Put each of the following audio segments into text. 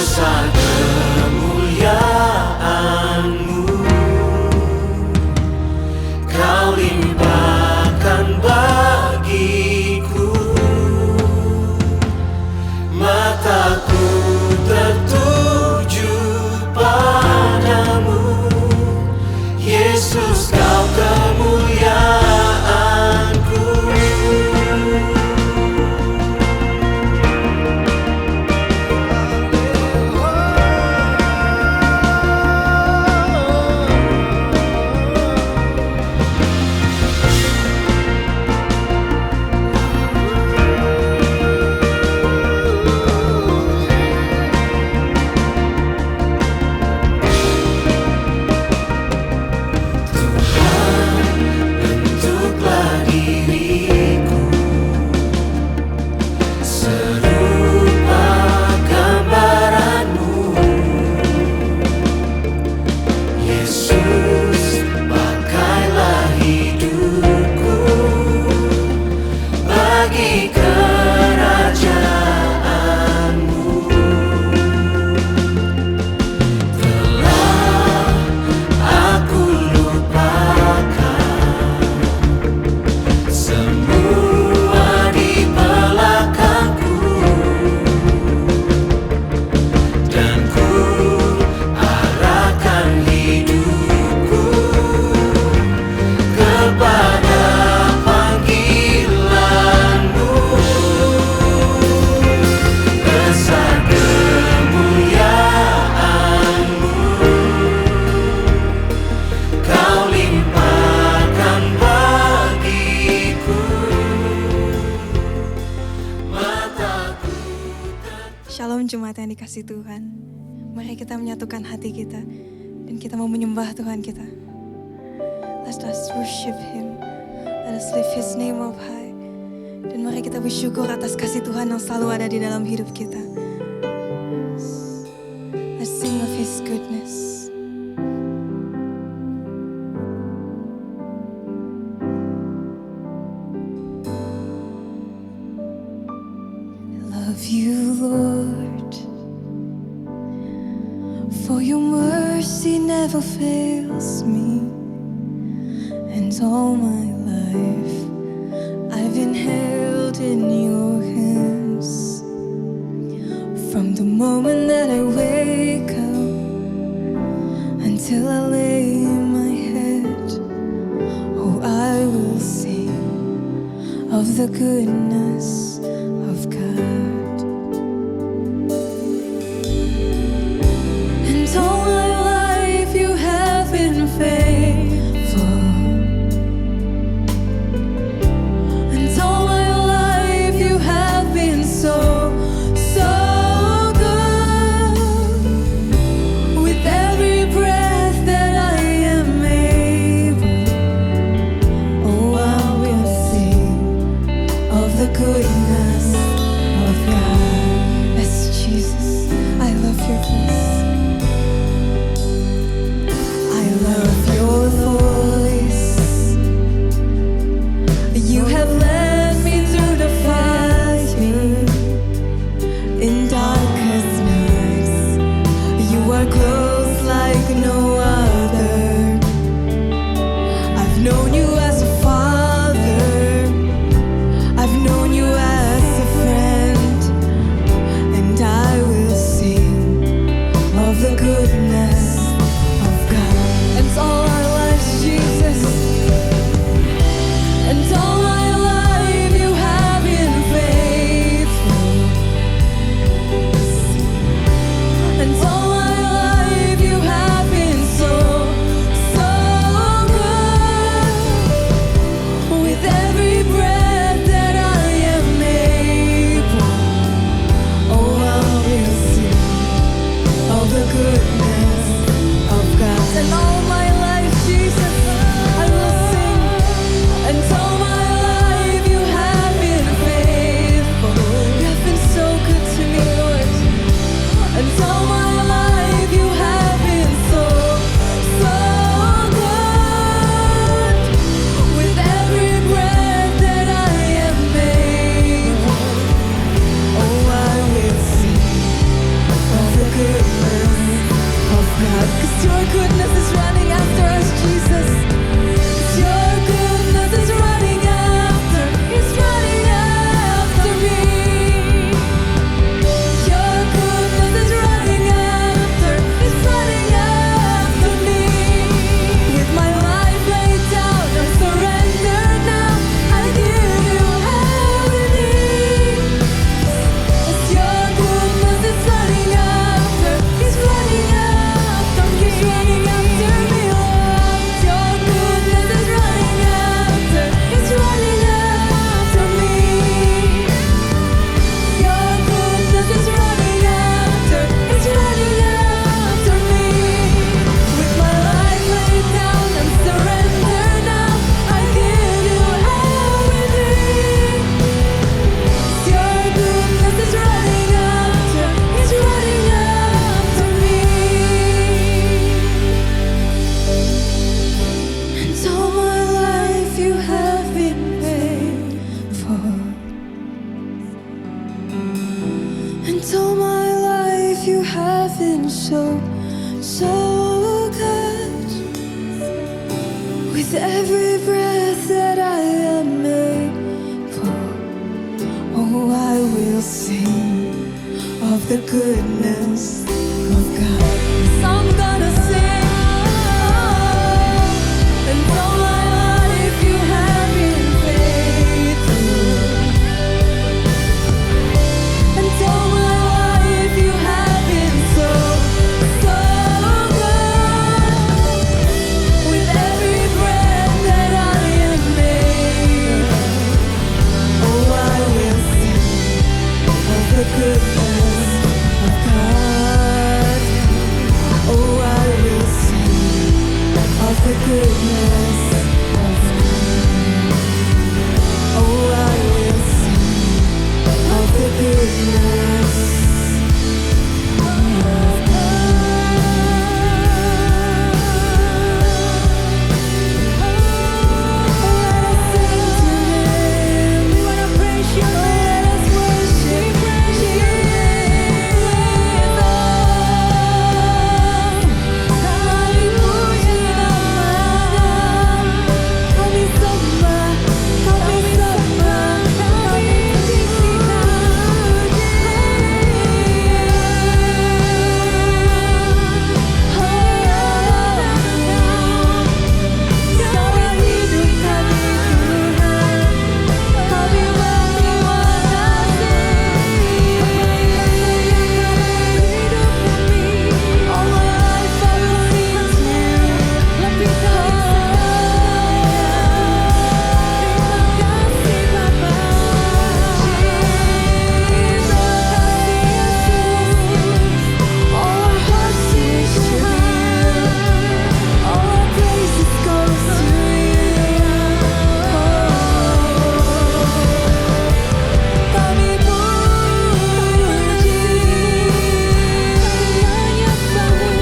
besar kemuliaan-Mu, Kau limpahkan bagiku. Mataku tertuju padamu, Yesus, Kau kemuliaanku. Shalom jemaat yang dikasih Tuhan. Mari kita menyatukan hati kita dan kita mau menyembah Tuhan kita. Let us worship Him. Let us lift His name up high. Dan mari kita bersyukur atas kasih Tuhan yang selalu ada di dalam hidup kita. Let's sing of His goodness. Love you, Lord, for your mercy never fails me, and all my life I've been held in your hands. From the moment that I wake up until I lay my head, oh, I will sing of the goodness of God. All my life you have been faithful, and all my life you have been so, so good. With every breath that I am able, oh, I will sing of the goodness so, so good. With every breath that I am able, oh, I will sing of the goodness of God. So I'm gonna sing, and all my life you have been faithful, and all my life you have been so, so good. With every breath that I am able, oh, I will sing of the goodness of God. Oh, I will sing of the goodness of God. Oh, I will sing of the goodness of God. Let us sing to Him. We wanna praise You. Let us worship Jesus. Kami puji nama, kami sembah, kami sembah, kami puji Sama hidup kami Tuhan, kami berterima kasih. Hidup kami, all my life I will sing to You. Lebih terima kasih Bapa. Terima kasih Yesus. All our hearts worship You. All our praises goes to You. Kami puji, menyembah-Mu,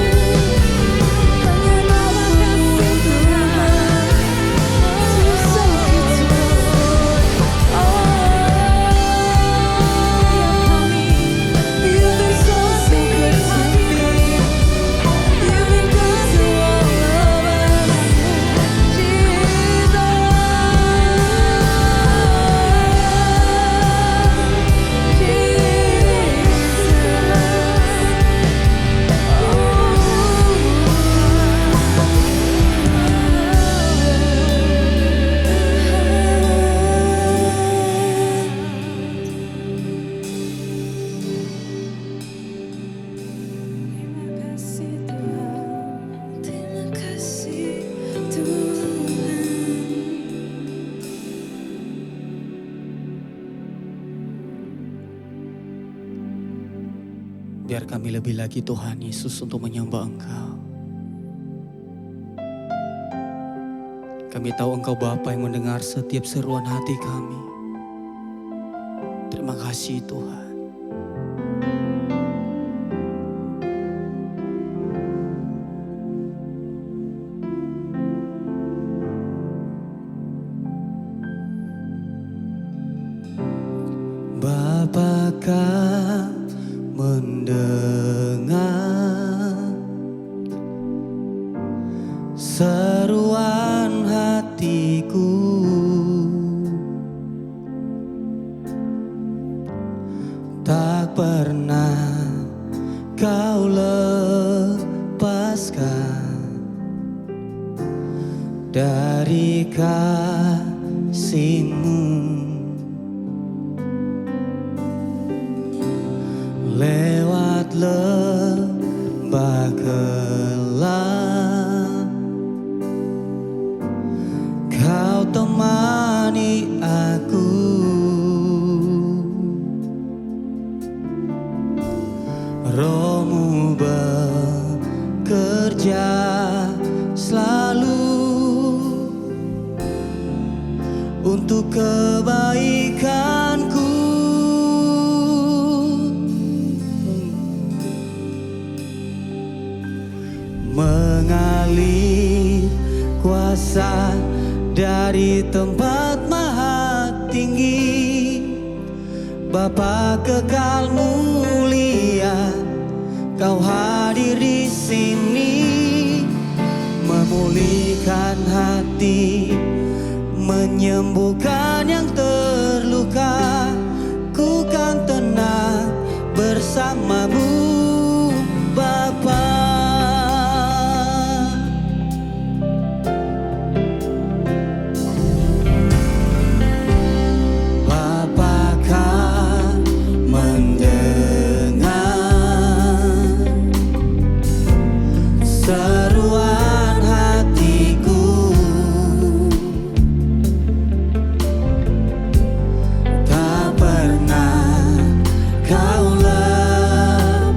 mengenal kasih Tuhan. You're so good to us. You've been so, so good to me. You've been good to all of us, Terima kasih Tuhan. Biar kami lebih lagi Tuhan Yesus untuk menyembah Engkau. Kami tahu Engkau Bapa yang mendengar setiap seruan hati kami. Terima kasih Tuhan. Bapakah mendengar seruan hatiku, tak pernah Kau lepaskan dari kasih-Mu. Lewat lembah gelap, Kau temani aku. Roh-Mu bekerja selalu untuk kebaikanku. Mengalir kuasa dari tempat maha tinggi, Bapa kekal mulia, Kau hadir di sini, memulihkan hati, menyembuhkan yang terluka. Ku kan tenang bersamamu, Bapa. Bapa kan mendengar seruan hatiku. Tak pernah Kau lepaskan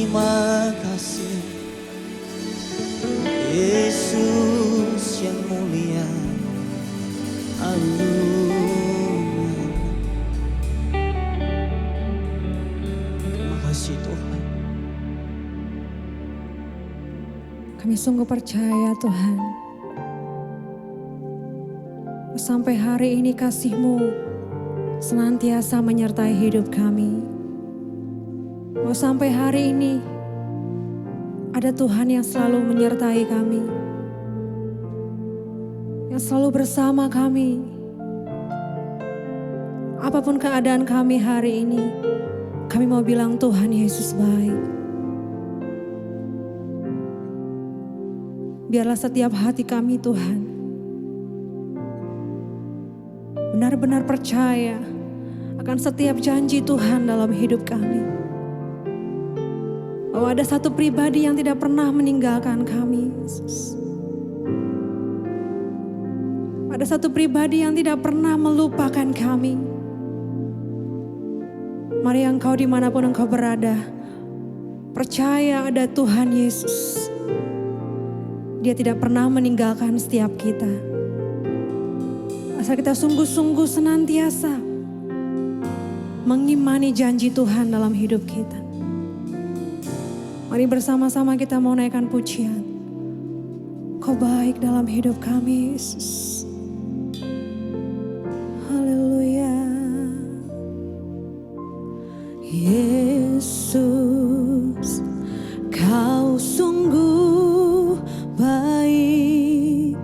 terima kasih. Yesus yang mulia, haleluya. Terima kasih Tuhan. Kami sungguh percaya Tuhan, sampai hari ini kasih-Mu senantiasa menyertai hidup kami. Sampai hari ini ada Tuhan yang selalu menyertai kami, yang selalu bersama kami. Apapun keadaan kami hari ini, kami mau bilang Tuhan Yesus baik. Biarlah setiap hati kami Tuhan benar-benar percaya akan setiap janji Tuhan dalam hidup kami. Bahwa ada satu pribadi yang tidak pernah meninggalkan kami, Yesus. Ada satu pribadi yang tidak pernah melupakan kami. Mari engkau dimanapun engkau berada, percaya ada Tuhan Yesus. Dia tidak pernah meninggalkan setiap kita. Asal kita sungguh-sungguh senantiasa mengimani janji Tuhan dalam hidup kita. Mari bersama-sama kita mau naikkan pujian. Kau baik dalam hidup kami, Yesus. Haleluya. Yesus, Kau sungguh baik.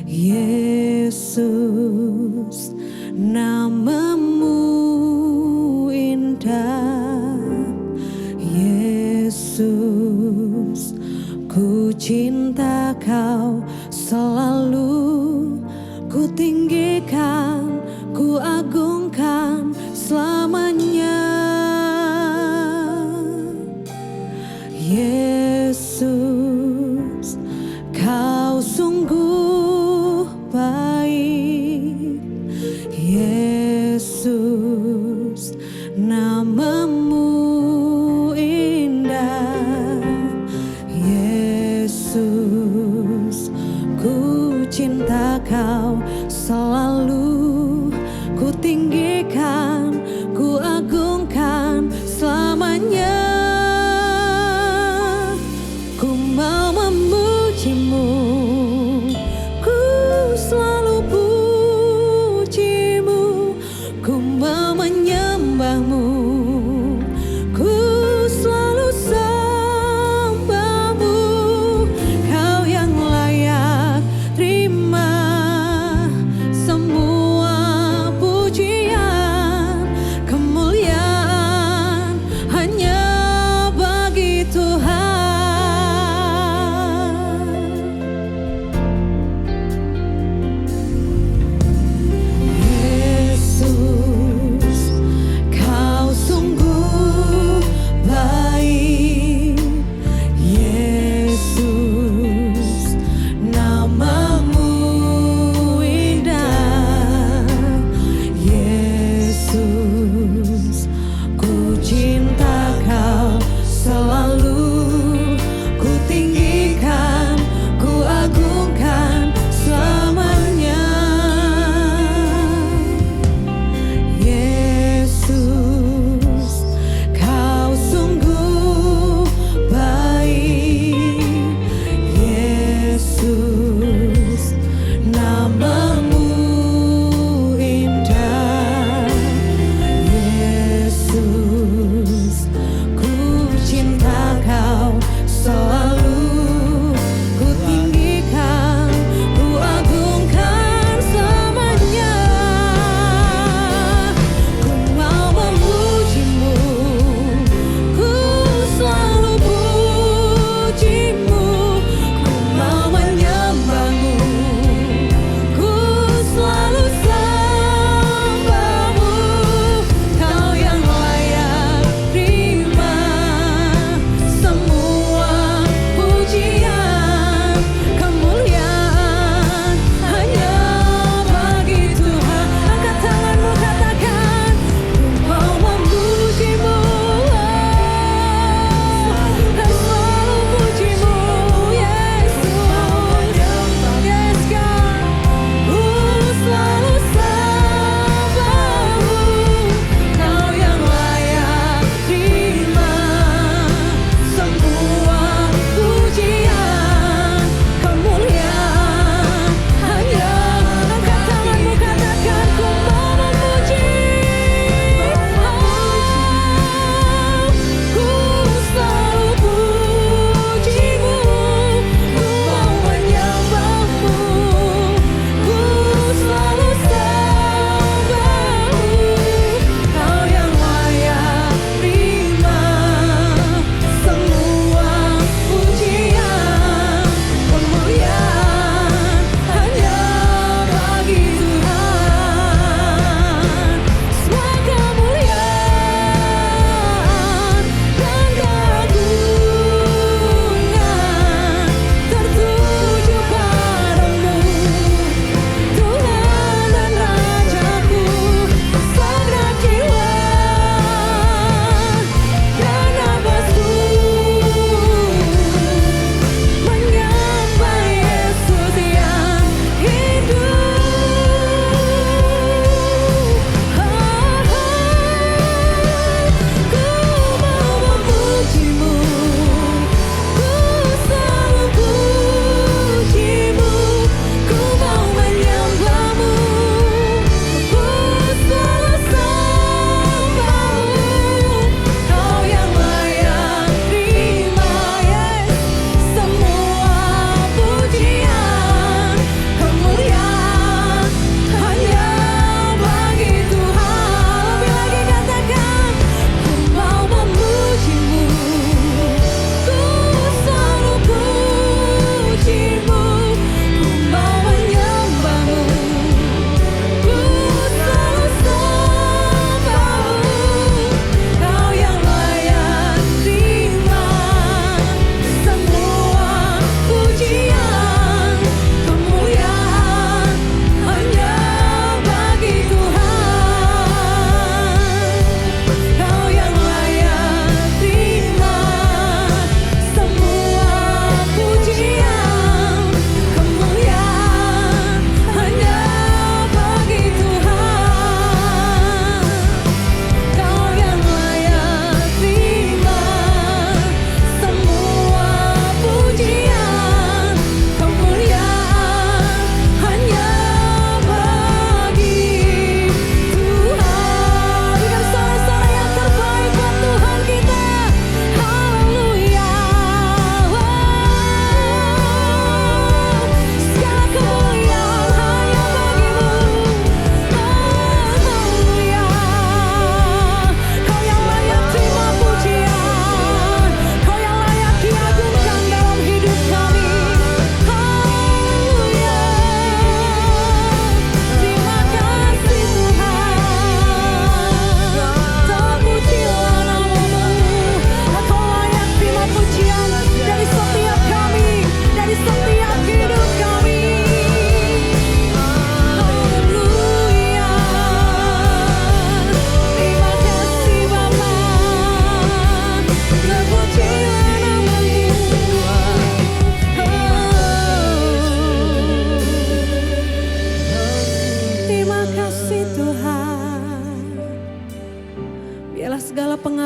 Yesus, nama-Mu indah. Yesus, ku cinta Kau selalu, ku tinggikan, ku agungkan selamanya. Yesus, Kau sungguh baik. Yesus, nama-Mu indah. Yesus, ku cinta Kau selalu, ku tinggikan, ku agungkan selamanya. Ku mau memuji-Mu, ku selalu puji-Mu, ku mau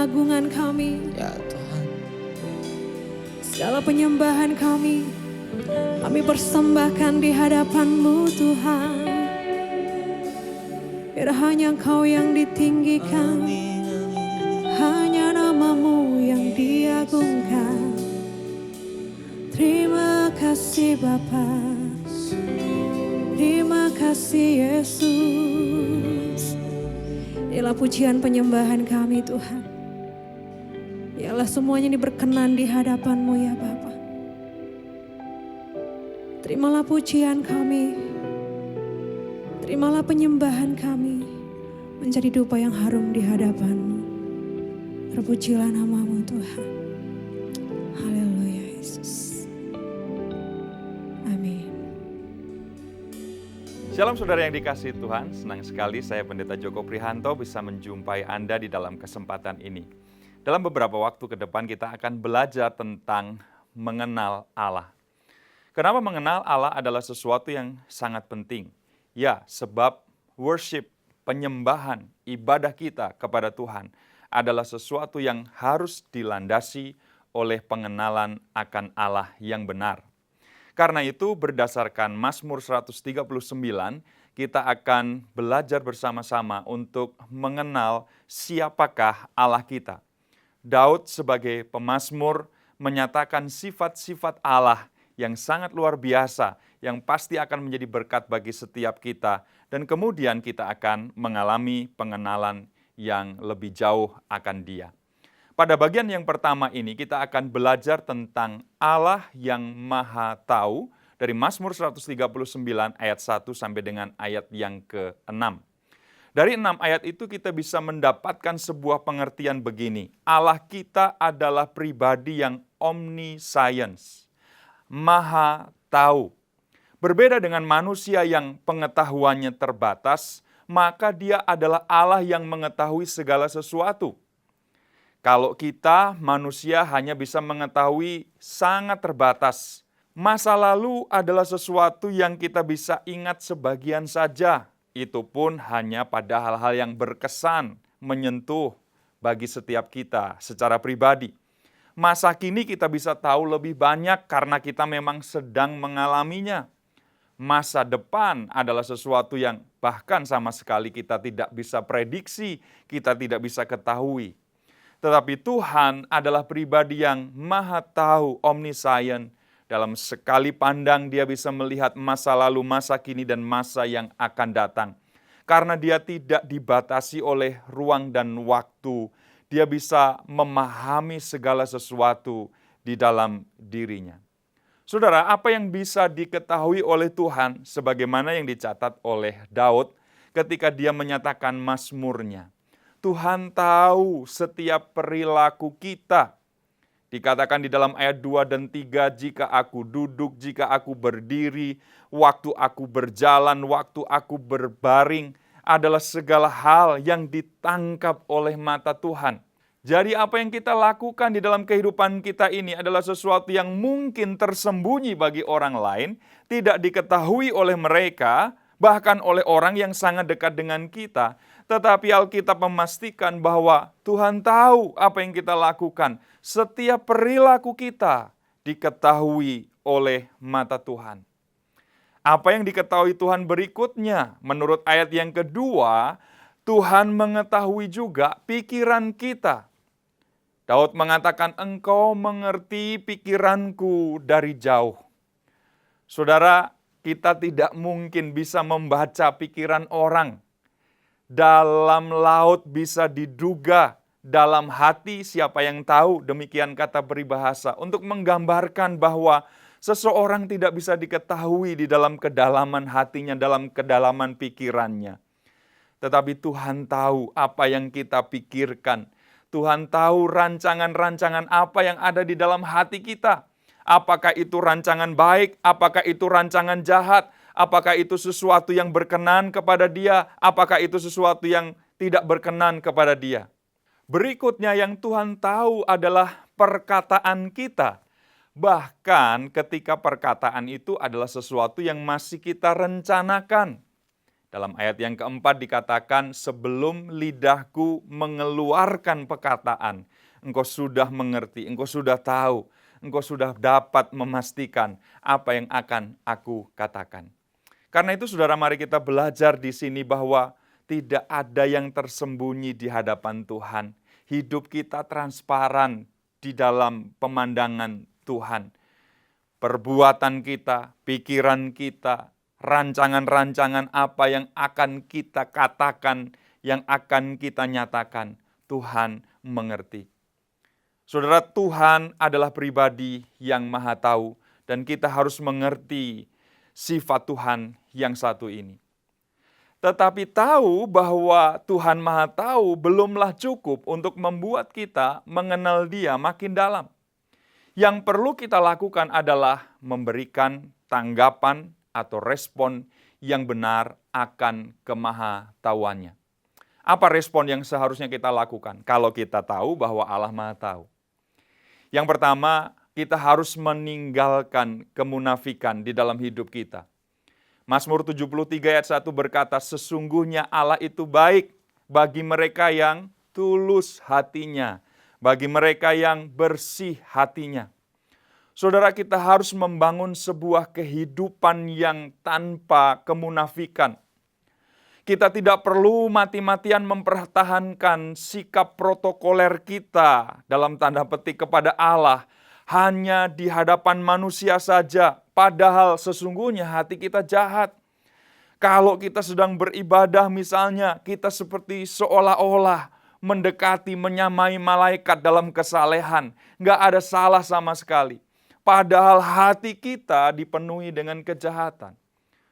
pengagungan kami, Ya Tuhan. segala penyembahan kami persembahkan di hadapan-Mu Tuhan. Biar hanya Engkau yang ditinggikan, hanya nama-Mu yang diagungkan. Terima kasih Bapa, terima kasih Yesus. Inilah pujian penyembahan kami Tuhan. Biarlah semuanya ini berkenan di hadapan-Mu ya Bapa. Terimalah pujian kami, terimalah penyembahan kami menjadi dupa yang harum di hadapan-Mu. Terpujilah nama-Mu Tuhan. Haleluya Yesus. Amin. Shalom saudara yang dikasihi Tuhan, senang sekali saya Pendeta Joko Prihanto bisa menjumpai Anda di dalam kesempatan ini. Dalam beberapa waktu ke depan kita akan belajar tentang mengenal Allah. Kenapa mengenal Allah adalah sesuatu yang sangat penting? Ya, sebab worship, penyembahan, ibadah kita kepada Tuhan adalah sesuatu yang harus dilandasi oleh pengenalan akan Allah yang benar. Karena itu berdasarkan Mazmur 139, kita akan belajar bersama-sama untuk mengenal siapakah Allah kita. Daud sebagai pemazmur menyatakan sifat-sifat Allah yang sangat luar biasa, yang pasti akan menjadi berkat bagi setiap kita. Dan kemudian kita akan mengalami pengenalan yang lebih jauh akan Dia. Pada bagian yang pertama ini kita akan belajar tentang Allah yang Maha Tahu dari Mazmur 139 ayat 1 sampai dengan ayat yang ke-6. Dari 6 ayat itu kita bisa mendapatkan sebuah pengertian begini. Allah kita adalah pribadi yang omniscience, Maha Tahu. Berbeda dengan manusia yang pengetahuannya terbatas, maka Dia adalah Allah yang mengetahui segala sesuatu. Kalau kita manusia hanya bisa mengetahui sangat terbatas. Masa lalu adalah sesuatu yang kita bisa ingat sebagian saja. Itu pun hanya pada hal-hal yang berkesan, menyentuh bagi setiap kita secara pribadi. Masa kini kita bisa tahu lebih banyak karena kita memang sedang mengalaminya. Masa depan adalah sesuatu yang bahkan sama sekali kita tidak bisa prediksi, kita tidak bisa ketahui. Tetapi Tuhan adalah pribadi yang Maha Tahu, omniscient. Dalam sekali pandang Dia bisa melihat masa lalu, masa kini, dan masa yang akan datang. Karena Dia tidak dibatasi oleh ruang dan waktu, Dia bisa memahami segala sesuatu di dalam dirinya. Saudara, apa yang bisa diketahui oleh Tuhan sebagaimana yang dicatat oleh Daud ketika dia menyatakan mazmurnya. Tuhan tahu setiap perilaku kita. Dikatakan di dalam ayat 2 dan 3, jika aku duduk, jika aku berdiri, waktu aku berjalan, waktu aku berbaring, adalah segala hal yang ditangkap oleh mata Tuhan. Jadi apa yang kita lakukan di dalam kehidupan kita ini adalah sesuatu yang mungkin tersembunyi bagi orang lain, tidak diketahui oleh mereka, bahkan oleh orang yang sangat dekat dengan kita. Tetapi Alkitab memastikan bahwa Tuhan tahu apa yang kita lakukan. Setiap perilaku kita diketahui oleh mata Tuhan. Apa yang diketahui Tuhan berikutnya? Menurut ayat yang kedua, Tuhan mengetahui juga pikiran kita. Daud mengatakan, engkau mengerti pikiranku dari jauh. Saudara, kita tidak mungkin bisa membaca pikiran orang. Dalam laut bisa diduga, dalam hati siapa yang tahu, demikian kata peribahasa. Untuk menggambarkan bahwa seseorang tidak bisa diketahui di dalam kedalaman hatinya, dalam kedalaman pikirannya. Tetapi Tuhan tahu apa yang kita pikirkan. Tuhan tahu rancangan-rancangan apa yang ada di dalam hati kita. Apakah itu rancangan baik, apakah itu rancangan jahat, apakah itu sesuatu yang berkenan kepada Dia, apakah itu sesuatu yang tidak berkenan kepada Dia. Berikutnya yang Tuhan tahu adalah perkataan kita. Bahkan ketika perkataan itu adalah sesuatu yang masih kita rencanakan. Dalam ayat yang keempat dikatakan, sebelum lidahku mengeluarkan perkataan, engkau sudah mengerti, engkau sudah tahu, engkau sudah dapat memastikan apa yang akan aku katakan. Karena itu saudara, mari kita belajar di sini bahwa tidak ada yang tersembunyi di hadapan Tuhan. Hidup kita transparan di dalam pemandangan Tuhan. Perbuatan kita, pikiran kita, rancangan-rancangan apa yang akan kita katakan, yang akan kita nyatakan, Tuhan mengerti. Saudara, Tuhan adalah pribadi yang maha tahu dan kita harus mengerti sifat Tuhan yang satu ini. Tetapi tahu bahwa Tuhan maha tahu belumlah cukup untuk membuat kita mengenal Dia makin dalam. Yang perlu kita lakukan adalah memberikan tanggapan atau respon yang benar akan kemahatauannya. Apa respon yang seharusnya kita lakukan kalau kita tahu bahwa Allah maha tahu? Yang pertama, kita harus meninggalkan kemunafikan di dalam hidup kita. Mazmur 73 ayat 1 berkata, sesungguhnya Allah itu baik bagi mereka yang tulus hatinya, bagi mereka yang bersih hatinya. Saudara, kita harus membangun sebuah kehidupan yang tanpa kemunafikan. Kita tidak perlu mati-matian mempertahankan sikap protokoler kita dalam tanda petik kepada Allah hanya di hadapan manusia saja, padahal sesungguhnya hati kita jahat. Kalau kita sedang beribadah misalnya, kita seperti seolah-olah mendekati, menyamai malaikat dalam kesalehan. Nggak ada salah sama sekali. Padahal hati kita dipenuhi dengan kejahatan.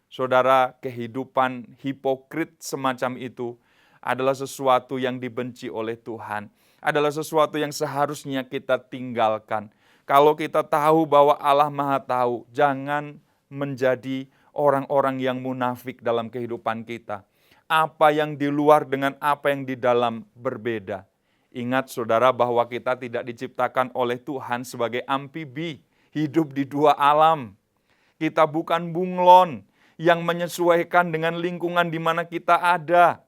Saudara, kehidupan hipokrit semacam itu adalah sesuatu yang dibenci oleh Tuhan. Adalah sesuatu yang seharusnya kita tinggalkan. Kalau kita tahu bahwa Allah maha tahu, jangan menjadi orang-orang yang munafik dalam kehidupan kita. Apa yang di luar dengan apa yang di dalam berbeda. Ingat saudara bahwa kita tidak diciptakan oleh Tuhan sebagai amfibi, hidup di dua alam. Kita bukan bunglon yang menyesuaikan dengan lingkungan di mana kita ada.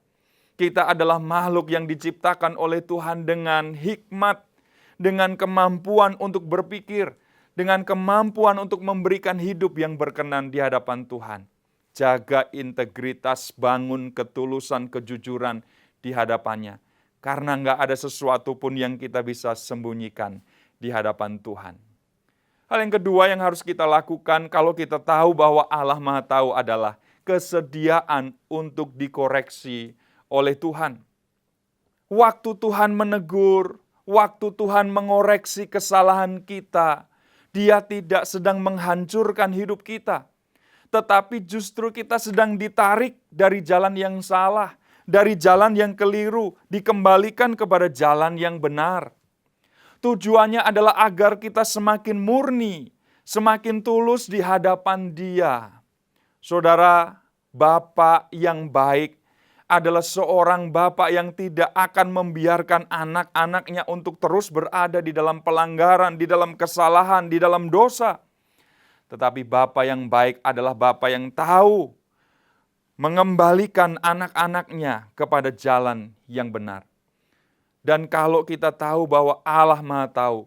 Kita adalah makhluk yang diciptakan oleh Tuhan dengan hikmat, dengan kemampuan untuk berpikir, dengan kemampuan untuk memberikan hidup yang berkenan di hadapan Tuhan. Jaga integritas, bangun ketulusan, kejujuran di hadapannya. Karena nggak ada sesuatu pun yang kita bisa sembunyikan di hadapan Tuhan. Hal yang kedua yang harus kita lakukan kalau kita tahu bahwa Allah maha tahu adalah kesediaan untuk dikoreksi oleh Tuhan. Waktu Tuhan menegur, waktu Tuhan mengoreksi kesalahan kita, Dia tidak sedang menghancurkan hidup kita. Tetapi justru kita sedang ditarik dari jalan yang salah, dari jalan yang keliru, dikembalikan kepada jalan yang benar. Tujuannya adalah agar kita semakin murni, semakin tulus di hadapan Dia. Saudara, Bapa yang baik adalah seorang Bapa yang tidak akan membiarkan anak-anaknya untuk terus berada di dalam pelanggaran, di dalam kesalahan, di dalam dosa. Tetapi Bapa yang baik adalah Bapa yang tahu mengembalikan anak-anaknya kepada jalan yang benar. Dan kalau kita tahu bahwa Allah maha tahu,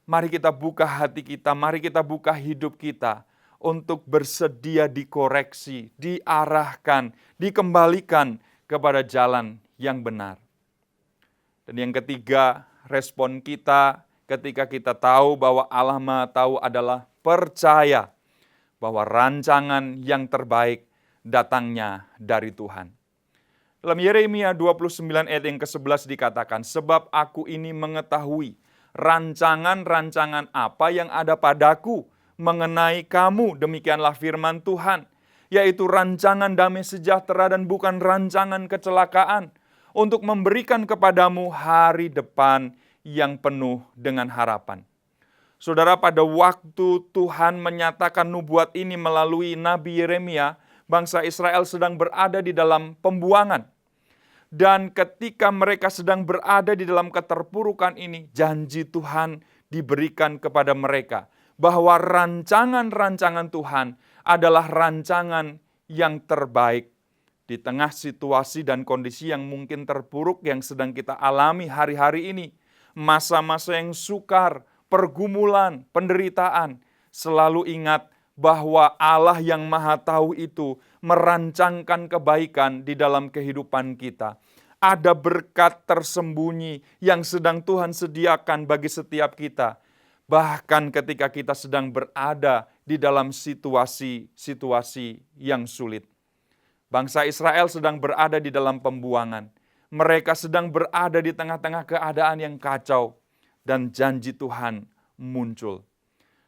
mari kita buka hati kita, mari kita buka hidup kita untuk bersedia dikoreksi, diarahkan, dikembalikan kepada jalan yang benar. Dan yang ketiga, respon kita ketika kita tahu bahwa Allah maha tahu adalah percaya bahwa rancangan yang terbaik datangnya dari Tuhan. Dalam Yeremia 29 ayat yang ke-11 dikatakan, sebab aku ini mengetahui rancangan-rancangan apa yang ada padaku mengenai kamu, demikianlah firman Tuhan, yaitu rancangan damai sejahtera dan bukan rancangan kecelakaan, untuk memberikan kepadamu hari depan yang penuh dengan harapan. Saudara, pada waktu Tuhan menyatakan nubuat ini melalui Nabi Yeremia, bangsa Israel sedang berada di dalam pembuangan. Dan ketika mereka sedang berada di dalam keterpurukan ini, janji Tuhan diberikan kepada mereka bahwa rancangan-rancangan Tuhan adalah rancangan yang terbaik Di tengah situasi dan kondisi yang mungkin terpuruk yang sedang kita alami hari-hari ini, masa-masa yang sukar, pergumulan, penderitaan, selalu ingat bahwa Allah yang Maha Tahu itu merancangkan kebaikan di dalam kehidupan kita. Ada berkat tersembunyi yang sedang Tuhan sediakan bagi setiap kita. Bahkan ketika kita sedang berada di dalam situasi-situasi yang sulit. Bangsa Israel sedang berada di dalam pembuangan. Mereka sedang berada di tengah-tengah keadaan yang kacau. Dan janji Tuhan muncul.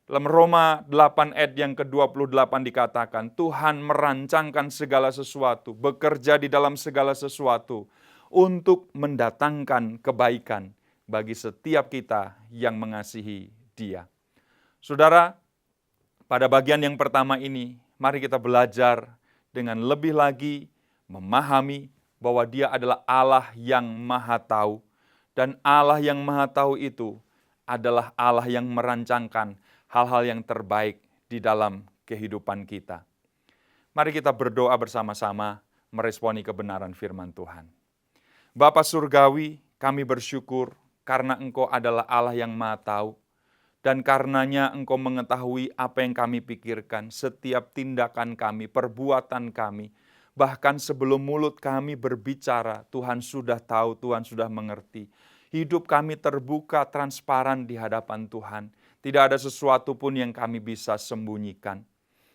Dalam Roma 8 ayat yang ke-28 dikatakan, Tuhan merancangkan segala sesuatu, bekerja di dalam segala sesuatu untuk mendatangkan kebaikan bagi setiap kita yang mengasihi Dia. Saudara, pada bagian yang pertama ini, mari kita belajar dengan lebih lagi memahami bahwa Dia adalah Allah yang Maha Tahu. Dan Allah yang Maha Tahu itu adalah Allah yang merancangkan hal-hal yang terbaik di dalam kehidupan kita. Mari kita berdoa bersama-sama meresponi kebenaran firman Tuhan. Bapa Surgawi, kami bersyukur karena Engkau adalah Allah yang Maha Tahu. Dan karenanya Engkau mengetahui apa yang kami pikirkan, setiap tindakan kami, perbuatan kami. Bahkan sebelum mulut kami berbicara, Tuhan sudah tahu, Tuhan sudah mengerti. Hidup kami terbuka, transparan di hadapan Tuhan. Tidak ada sesuatu pun yang kami bisa sembunyikan.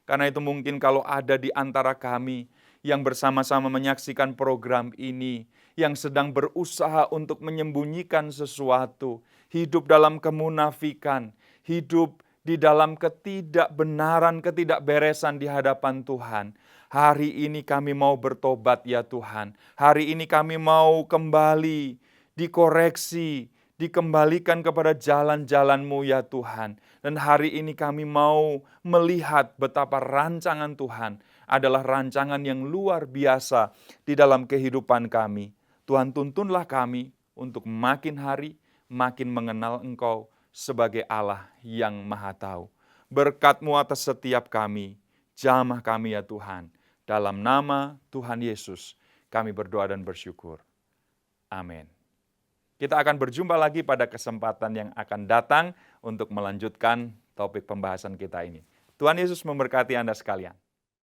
Karena itu mungkin kalau ada di antara kami yang bersama-sama menyaksikan program ini, yang sedang berusaha untuk menyembunyikan sesuatu, hidup dalam kemunafikan, hidup di dalam ketidakbenaran, ketidakberesan di hadapan Tuhan. Hari ini kami mau bertobat ya Tuhan. Hari ini kami mau kembali dikoreksi, dikembalikan kepada jalan-jalan-Mu ya Tuhan. Dan hari ini kami mau melihat betapa rancangan Tuhan adalah rancangan yang luar biasa di dalam kehidupan kami. Tuhan tuntunlah kami untuk makin hari makin mengenal Engkau sebagai Allah yang Maha Tahu. Berkat-Mu atas setiap kami, jamah kami ya Tuhan. Dalam nama Tuhan Yesus kami berdoa dan bersyukur. Amin. Kita akan berjumpa lagi pada kesempatan yang akan datang untuk melanjutkan topik pembahasan kita ini. Tuhan Yesus memberkati Anda sekalian.